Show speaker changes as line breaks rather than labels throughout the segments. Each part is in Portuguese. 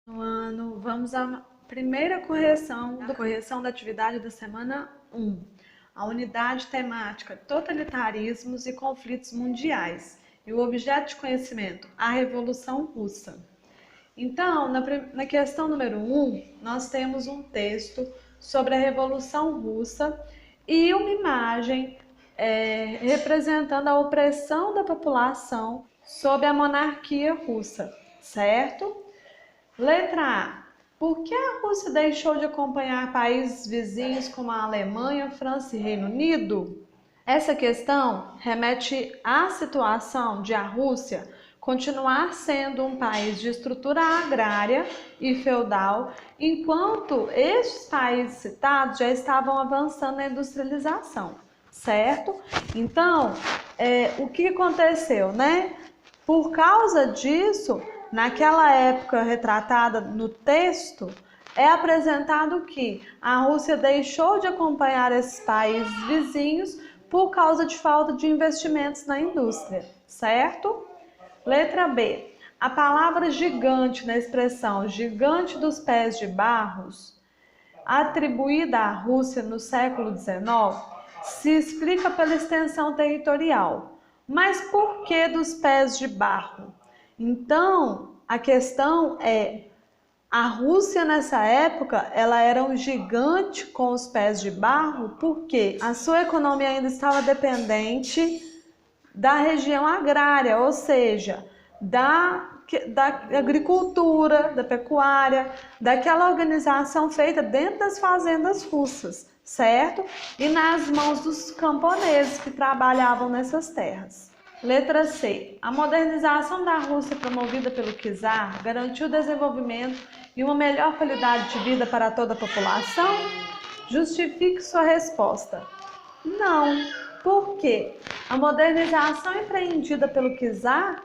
No ano, vamos à primeira correção da atividade da semana 1, a unidade temática Totalitarismos e Conflitos Mundiais, e o objeto de conhecimento, a Revolução Russa. Então, na questão número 1, nós temos um texto sobre a Revolução Russa e uma imagem representando a opressão da população sob a monarquia russa, certo? Letra A. Por que a Rússia deixou de acompanhar países vizinhos como a Alemanha, França e Reino Unido? Essa questão remete à situação de a Rússia continuar sendo um país de estrutura agrária e feudal, enquanto estes países citados já estavam avançando na industrialização, certo? Então, o que aconteceu, né? Por causa disso, naquela época retratada no texto, é apresentado que a Rússia deixou de acompanhar esses países vizinhos por causa de falta de investimentos na indústria, certo? Letra B. A palavra gigante na expressão gigante dos pés de barros, atribuída à Rússia no século XIX, se explica pela extensão territorial. Mas por que dos pés de barro? Então, a questão é, a Rússia nessa época, ela era um gigante com os pés de barro, porque a sua economia ainda estava dependente da região agrária, ou seja, da agricultura, da pecuária, daquela organização feita dentro das fazendas russas, certo? E nas mãos dos camponeses que trabalhavam nessas terras. Letra C. A modernização da Rússia promovida pelo czar garantiu desenvolvimento e uma melhor qualidade de vida para toda a população? Justifique sua resposta. Não. Por quê? A modernização empreendida pelo czar,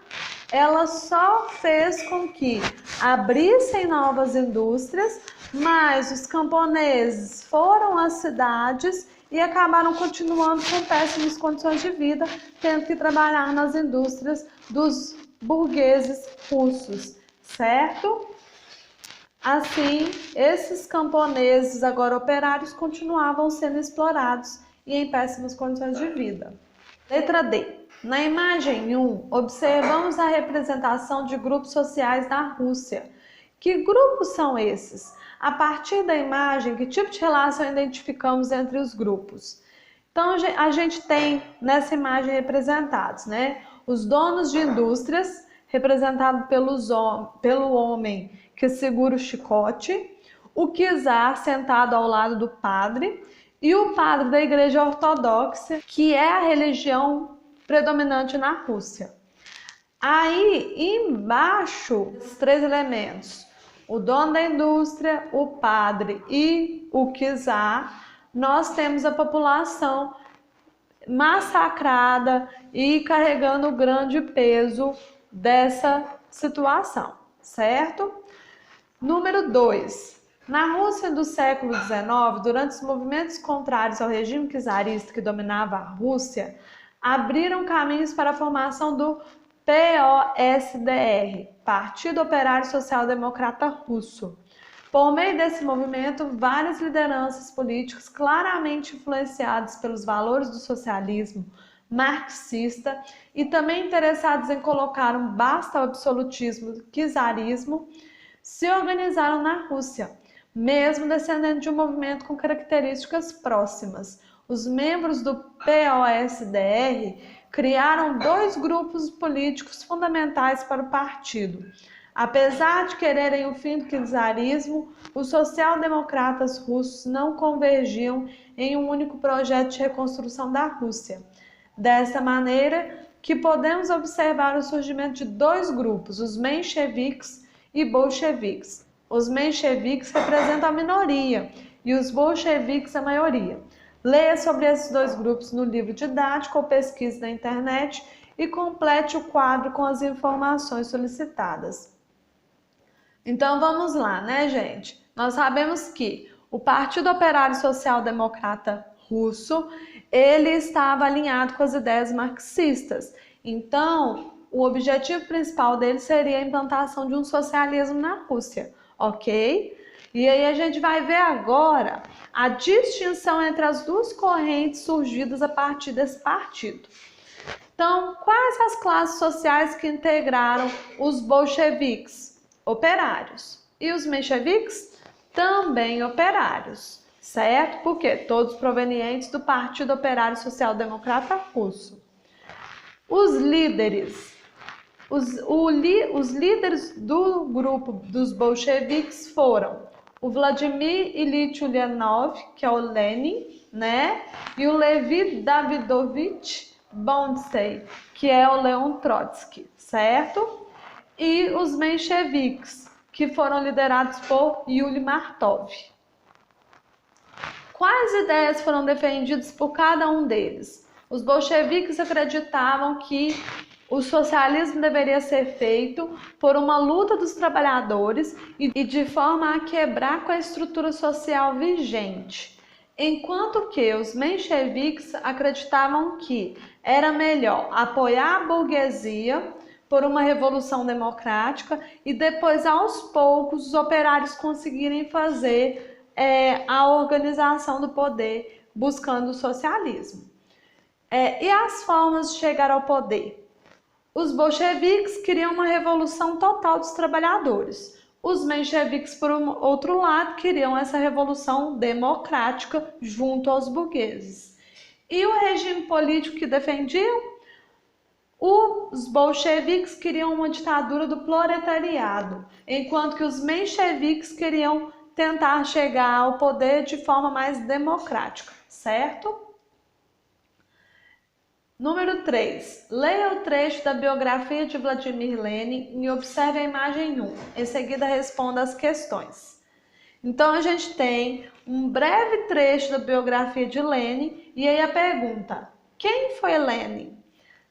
ela só fez com que abrissem novas indústrias, mas os camponeses foram às cidades e acabaram continuando com péssimas condições de vida, tendo que trabalhar nas indústrias dos burgueses russos, certo? Assim, esses camponeses, agora operários, continuavam sendo explorados e em péssimas condições de vida. Letra D. Na imagem 1, observamos a representação de grupos sociais na Rússia. Que grupos são esses? A partir da imagem, que tipo de relação identificamos entre os grupos? Então, a gente tem nessa imagem representados, né? Os donos de indústrias, representado pelo homem que segura o chicote, o czar sentado ao lado do padre e o padre da Igreja Ortodoxa, que é a religião predominante na Rússia. Aí, embaixo, os três elementos, o dono da indústria, o padre e o czar, nós temos a população massacrada e carregando o grande peso dessa situação, certo? Número 2. Na Rússia do século XIX, durante os movimentos contrários ao regime czarista que dominava a Rússia, abriram caminhos para a formação do POSDR, Partido Operário Social Democrata Russo. Por meio desse movimento, várias lideranças políticas claramente influenciadas pelos valores do socialismo marxista e também interessados em colocar um basta ao absolutismo do czarismo, se organizaram na Rússia, mesmo descendendo de um movimento com características próximas. Os membros do POSDR criaram dois grupos políticos fundamentais para o partido. Apesar de quererem o fim do czarismo, os social-democratas russos não convergiam em um único projeto de reconstrução da Rússia. Dessa maneira que podemos observar o surgimento de dois grupos, os mencheviques e bolcheviques. Os mencheviques representam a minoria e os bolcheviques a maioria. Leia sobre esses dois grupos no livro didático ou pesquise na internet e complete o quadro com as informações solicitadas. Então vamos lá, né, gente? Nós sabemos que o Partido Operário Social Democrata Russo, ele estava alinhado com as ideias marxistas. Então, o objetivo principal dele seria a implantação de um socialismo na Rússia. ok? E aí a gente vai ver agora a distinção entre as duas correntes surgidas a partir desse partido. Então, quais as classes sociais que integraram os bolcheviques? Operários. E os mencheviques? Também operários, certo? Porque todos provenientes do Partido Operário Social Democrata Russo. Os líderes do grupo dos bolcheviques foram o Vladimir Ilyich Ulyanov, que é o Lenin, né? E o Levi Davidovich Bondsey, que é o Leon Trotsky, certo? E os mencheviques, que foram liderados por Yuri Martov. Quais ideias foram defendidas por cada um deles? Os bolcheviques acreditavam que o socialismo deveria ser feito por uma luta dos trabalhadores e de forma a quebrar com a estrutura social vigente, enquanto que os mencheviques acreditavam que era melhor apoiar a burguesia por uma revolução democrática e depois, aos poucos, os operários conseguirem fazer a organização do poder buscando o socialismo. E as formas de chegar ao poder? Os bolcheviques queriam uma revolução total dos trabalhadores. Os mencheviques, por outro lado, queriam essa revolução democrática junto aos burgueses. E o regime político que defendiam? Os bolcheviques queriam uma ditadura do proletariado, enquanto que os mencheviques queriam tentar chegar ao poder de forma mais democrática, certo? Número 3. Leia o trecho da biografia de Vladimir Lenin e observe a imagem 1. Em seguida, responda as questões. Então, a gente tem um breve trecho da biografia de Lenin e aí a pergunta: quem foi Lenin?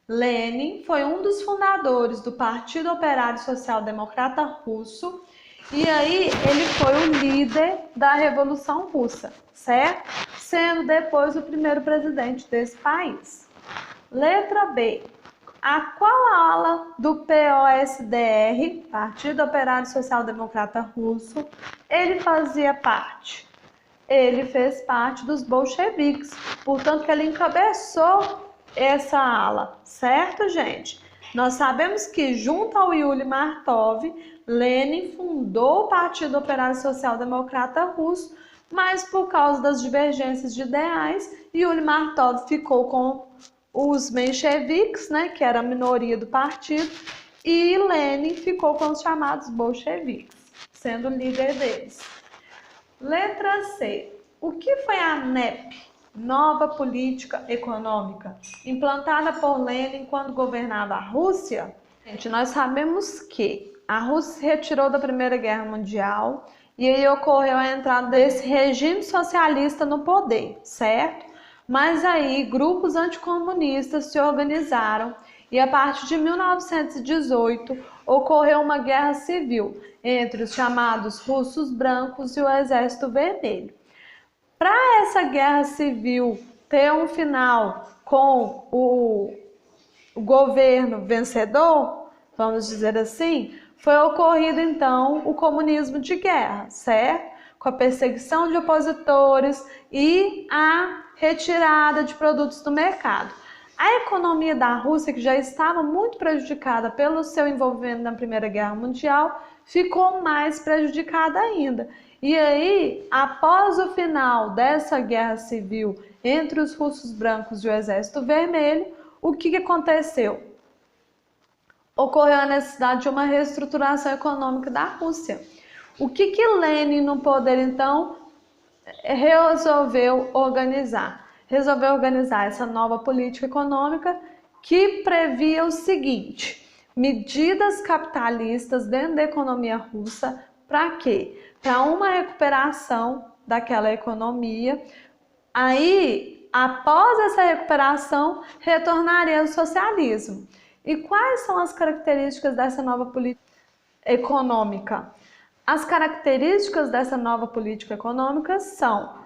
Lenin foi um dos fundadores do Partido Operário Social Democrata Russo e aí ele foi o líder da Revolução Russa, certo? Sendo depois o primeiro presidente desse país. Letra B. A qual ala do POSDR, Partido Operário Social Democrata Russo, ele fazia parte? Ele fez parte dos bolcheviques, portanto que ele encabeçou essa ala, certo, gente? Nós sabemos que junto ao Yuri Martov, Lenin fundou o Partido Operário Social Democrata Russo, mas por causa das divergências de ideais, Yuri Martov ficou com os mencheviques, né, que era a minoria do partido, e Lenin ficou com os chamados bolcheviques, sendo o líder deles. Letra C. O que foi a NEP, Nova Política Econômica, implantada por Lenin quando governava a Rússia? Gente, nós sabemos que a Rússia se retirou da Primeira Guerra Mundial e aí ocorreu a entrada desse regime socialista no poder, certo? Mas aí grupos anticomunistas se organizaram e a partir de 1918 ocorreu uma guerra civil entre os chamados russos brancos e o Exército Vermelho. Para essa guerra civil ter um final com o governo vencedor, vamos dizer assim, foi ocorrido então o comunismo de guerra, certo? Com a perseguição de opositores e a retirada de produtos do mercado. A economia da Rússia, que já estava muito prejudicada pelo seu envolvimento na Primeira Guerra Mundial, ficou mais prejudicada ainda. E aí, após o final dessa guerra civil entre os russos brancos e o Exército Vermelho, o que aconteceu? Ocorreu a necessidade de uma reestruturação econômica da Rússia. O que Lenin no poder, então, resolveu organizar? Resolveu organizar essa nova política econômica que previa o seguinte: medidas capitalistas dentro da economia russa. Para quê? Para uma recuperação daquela economia. Aí, após essa recuperação, retornaria o socialismo. E quais são as características dessa nova política econômica? As características dessa nova política econômica são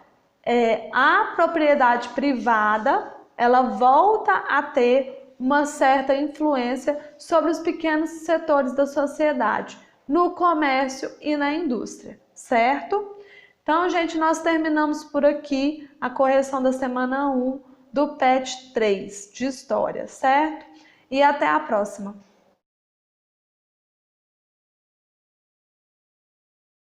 a propriedade privada, ela volta a ter uma certa influência sobre os pequenos setores da sociedade, no comércio e na indústria, certo? Então, gente, nós terminamos por aqui a correção da semana 1 do PET 3 de História, certo? E até a próxima!